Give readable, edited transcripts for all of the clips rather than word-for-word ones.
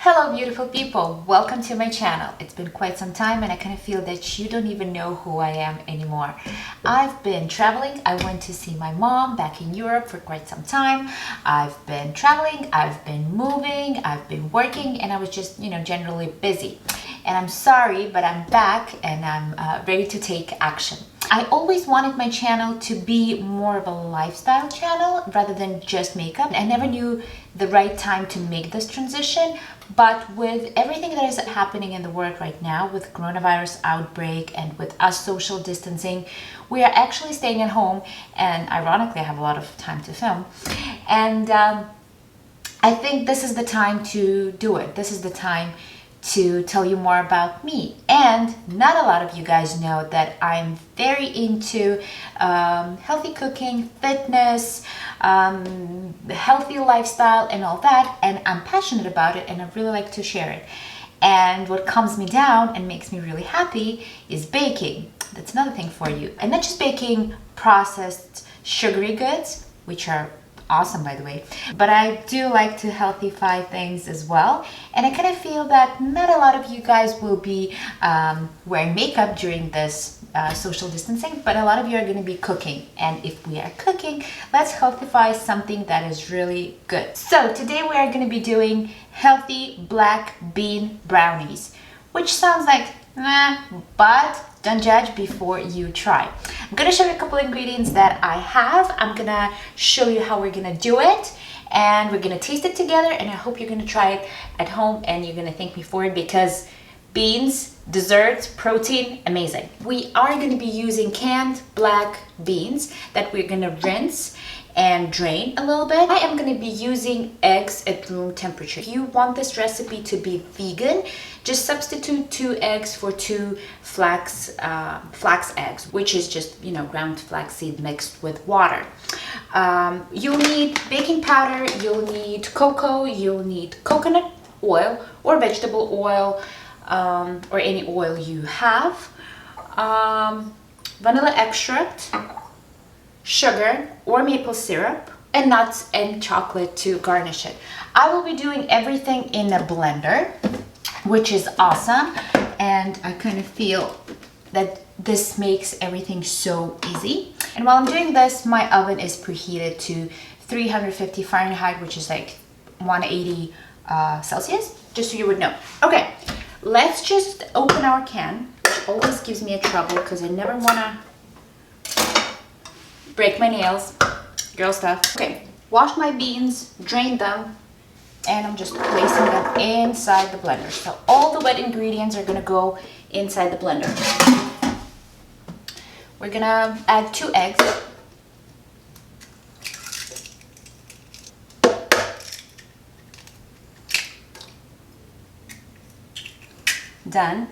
Hello beautiful people, welcome to my channel. It's been quite some time and I kind of feel that you don't even know who I am anymore. I've been traveling. I went to see my mom back in Europe for quite some time. I've been traveling, I've been moving, I've been working, and I was just, generally busy. And I'm sorry, but I'm back and I'm ready to take action. I always wanted my channel to be more of a lifestyle channel rather than just makeup. I never knew the right time to make this transition, but with everything that is happening in the world right now, with coronavirus outbreak and with us social distancing, we are actually staying at home, and ironically I have a lot of time to film. And I think this is the time to do it. This is the time to tell you more about me. And not a lot of you guys know that I'm very into healthy cooking, fitness, healthy lifestyle and all that, and I'm passionate about it and I really like to share it. And what calms me down and makes me really happy is baking. That's another thing for you. And not just baking processed sugary goods, which are awesome by the way, but I do like to healthify things as well. And I kind of feel that not a lot of you guys will be wearing makeup during this social distancing, but a lot of you are going to be cooking. And if we are cooking, let's healthify something that is really good. So today we are going to be doing healthy black bean brownies, which sounds like but don't judge before you try. I'm gonna show you a couple ingredients that I have. I'm gonna show you how we're gonna do it, and we're gonna taste it together, and I hope you're gonna try it at home and you're gonna thank me for it, because beans, desserts, protein, amazing. We are gonna be using canned black beans that we're gonna rinse and drain a little bit. I am going to be using eggs at room temperature. If you want this recipe to be vegan, just substitute 2 eggs for 2 flax eggs, which is just, ground flaxseed mixed with water. You'll need baking powder, you'll need cocoa, you'll need coconut oil or vegetable oil, or any oil you have, vanilla extract, sugar or maple syrup, and nuts and chocolate to garnish it. I will be doing everything in a blender, which is awesome, and I kind of feel that this makes everything so easy. And while I'm doing this, my oven is preheated to 350 Fahrenheit, which is like 180 Celsius, just so you would know. Okay, let's just open our can, which always gives me a trouble because I never want to break my nails, girl stuff. Okay, wash my beans, drain them, and I'm just placing them inside the blender. So all the wet ingredients are gonna go inside the blender. We're gonna add 2 eggs. Done.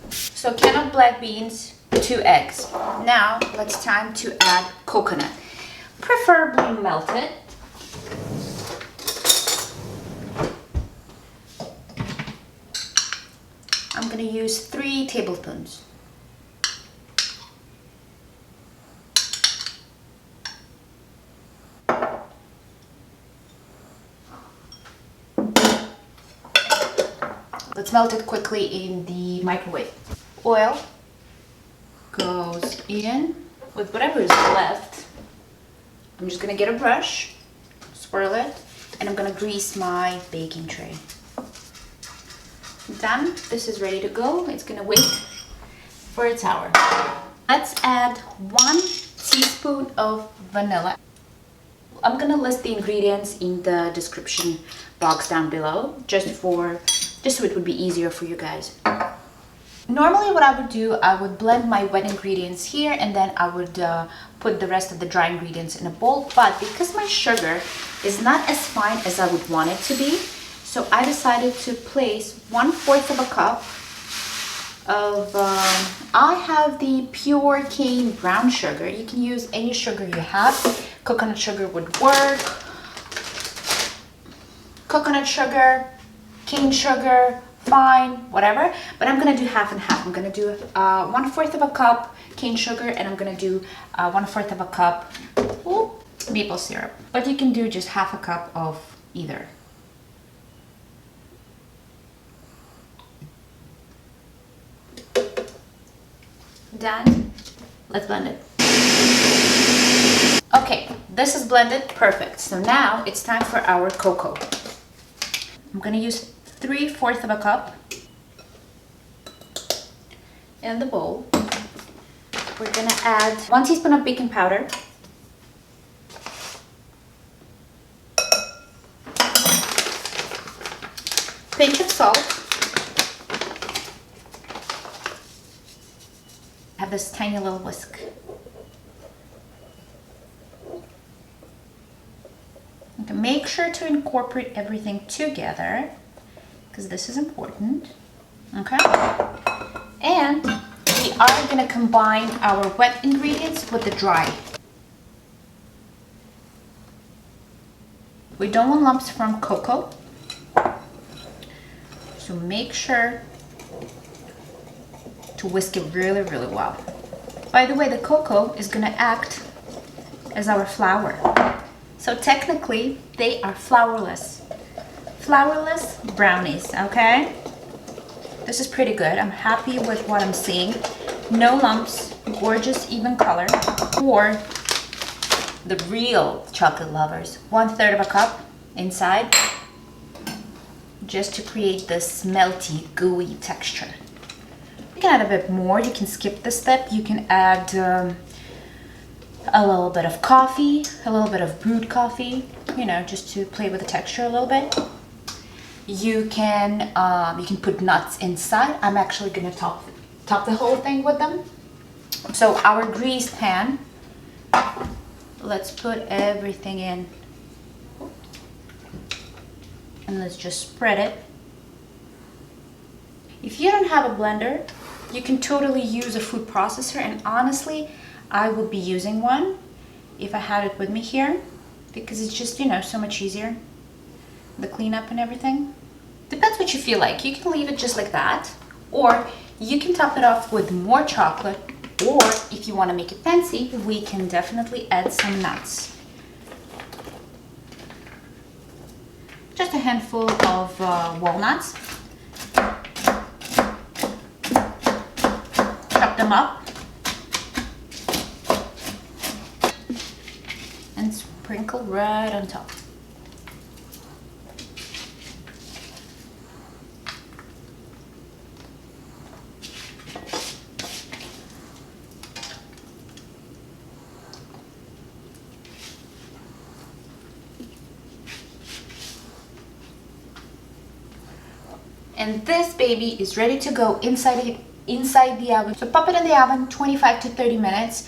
So can of black beans, 2 eggs. Now it's time to add coconut, preferably melted. I'm going to use 3 tablespoons. Let's melt it quickly in the microwave. Oil goes in with whatever is left. I'm just gonna get a brush, swirl it, and I'm gonna grease my baking tray. Done. This is ready to go. It's gonna wait for its hour. Let's add 1 teaspoon of vanilla. I'm gonna list the ingredients in the description box down below, just so it would be easier for you guys. Normally what I would do, I would blend my wet ingredients here, and then I would put the rest of the dry ingredients in a bowl. But because my sugar is not as fine as I would want it to be, so I decided to place 1/4 of a cup of, I have the pure cane brown sugar. You can use any sugar you have. Coconut sugar would work. Coconut sugar, cane sugar, fine, whatever, but I'm gonna do half and half. I'm gonna do 1/4 of a cup cane sugar, and I'm gonna do 1/4 of a cup maple syrup, but you can do just half a cup of either. done. Let's blend it. Okay, this is blended perfect. So now it's time for our cocoa. I'm gonna use 3/4 of a cup in the bowl. We're gonna add 1 teaspoon of baking powder, pinch of salt. I have this tiny little whisk. Okay, make sure to incorporate everything together because this is important. Okay, and we are going to combine our wet ingredients with the dry. We don't want lumps from cocoa, so make sure to whisk it really, really well. By the way, the cocoa is going to act as our flour. So technically, they are flourless. Flourless brownies, okay? This is pretty good. I'm happy with what I'm seeing. No lumps, gorgeous even color. For the real chocolate lovers, 1/3 of a cup inside, just to create this melty, gooey texture. You can add a bit more. You can skip this step. You can add a little bit of coffee, a little bit of brewed coffee, you know, just to play with the texture a little bit. You can put nuts inside. I'm actually gonna top the whole thing with them. So our greased pan, let's put everything in and let's just spread it. If you don't have a blender, you can totally use a food processor, and honestly, I would be using one if I had it with me here because it's just, you know, so much easier. The cleanup and everything. Depends what you feel like. You can leave it just like that, or you can top it off with more chocolate, or if you want to make it fancy, we can definitely add some nuts. Just a handful of walnuts. Chop them up. And sprinkle right on top. And this baby is ready to go inside the oven. So pop it in the oven 25 to 30 minutes.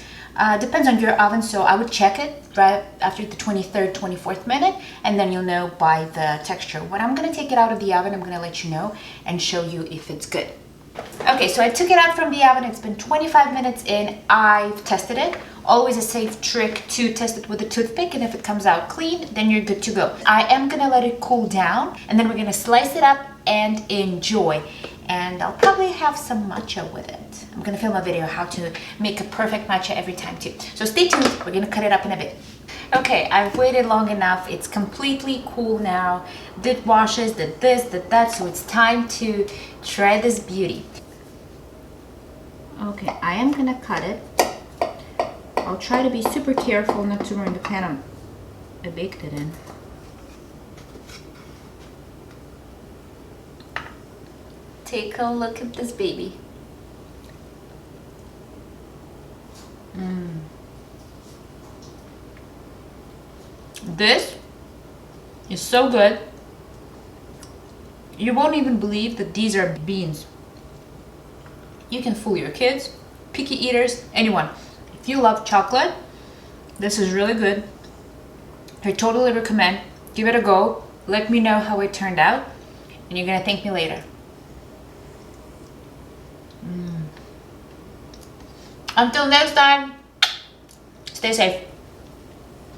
Depends on your oven, so I would check it right after the 23rd, 24th minute, and then you'll know by the texture. When I'm gonna take it out of the oven, I'm gonna let you know and show you if it's good. Okay, so I took it out from the oven. It's been 25 minutes in. I've tested it. Always a safe trick to test it with a toothpick, and if it comes out clean, then you're good to go. I am gonna let it cool down, and then we're gonna slice it up and enjoy. And I'll probably have some matcha with it. I'm gonna film a video how to make a perfect matcha every time too. So stay tuned, we're gonna cut it up in a bit. Okay, I've waited long enough. It's completely cool now. Did washes, did this, did that, so it's time to try this beauty. Okay, I am gonna cut it. I'll try to be super careful not to ruin the pan I baked it in. Take a look at this baby. This is so good. You won't even believe that these are beans. You can fool your kids, picky eaters, anyone. If you love chocolate, this is really good. I totally recommend. Give it a go. Let me know how it turned out, and you're gonna thank me later. Until next time, stay safe.